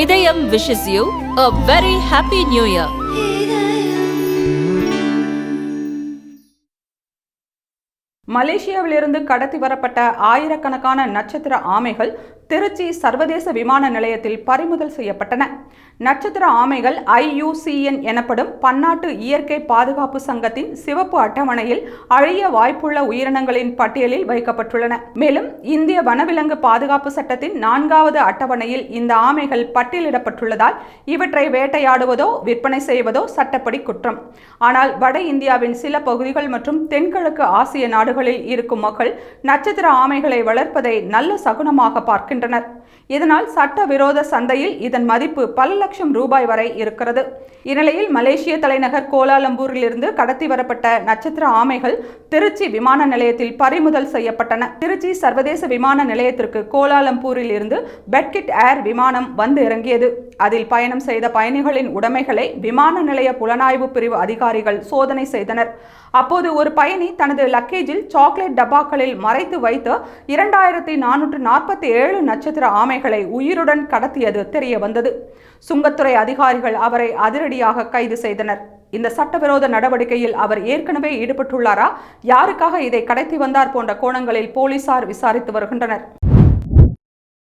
இதயம் wishes you a very happy new year. மலேசியாவிலிருந்து கடத்தி வரப்பட்ட ஆயிரக்கணக்கான நட்சத்திர ஆமைகள் திருச்சி சர்வதேச விமான நிலையத்தில் பறிமுதல் செய்யப்பட்டன. நட்சத்திர ஆமைகள் IUCN எனப்படும் பன்னாட்டு இயற்கை பாதுகாப்பு சங்கத்தின் சிவப்பு அட்டவணையில் அழிய வாய்ப்புள்ள உயிரினங்களின் பட்டியலில் வைக்கப்பட்டுள்ளன. மேலும் இந்திய வனவிலங்கு பாதுகாப்பு சட்டத்தின் 4வது அட்டவணையில் இந்த ஆமைகள் பட்டியலிடப்பட்டுள்ளதால் இவற்றை வேட்டையாடுவதோ விற்பனை செய்வதோ சட்டப்படி குற்றம். ஆனால் வட இந்தியாவின் சில பகுதிகள் மற்றும் தென்கிழக்கு ஆசிய நாடுகளில் இருக்கும் மக்கள் நட்சத்திர ஆமைகளை வளர்ப்பதை நல்ல சகுனமாக பார்க்கின்றனர். இதனால் சட்டவிரோத சந்தையில் இதன் மதிப்பு பல லட்சம் ரூபாய் வரை இருக்கிறது. இந்நிலையில் மலேசிய தலைநகர் கோலாலம்பூரிலிருந்து கடத்தி வரப்பட்ட நட்சத்திர ஆமைகள் திருச்சி விமான நிலையத்தில் பறிமுதல் செய்யப்பட்டன. திருச்சி சர்வதேச விமான நிலையத்திற்கு கோலாலம்பூரில் இருந்து பெட்கிட் ஏர் விமானம் வந்து இறங்கியது. அதில் பயணம் செய்த பயணிகளின் உடைமைகளை விமான நிலைய புலனாய்வு பிரிவு அதிகாரிகள் சோதனை செய்தனர். அப்போது ஒரு பயணி தனது லக்கேஜில் சாக்லேட் டப்பாக்களில் மறைத்து வைத்து 2447 நட்சத்திர ஆமைகளை உயிருடன் கடத்தியது தெரிய வந்தது. சுங்கத்துறை அதிகாரிகள் அவரை அதிரடியாக கைது செய்தனர். இந்த சட்டவிரோத நடவடிக்கையில் அவர் ஏற்கனவே ஈடுபட்டுள்ளாரா, யாருக்காக இதை கடத்தி வந்தார் போன்ற கோணங்களில் போலீசார் விசாரித்து வருகின்றனர்.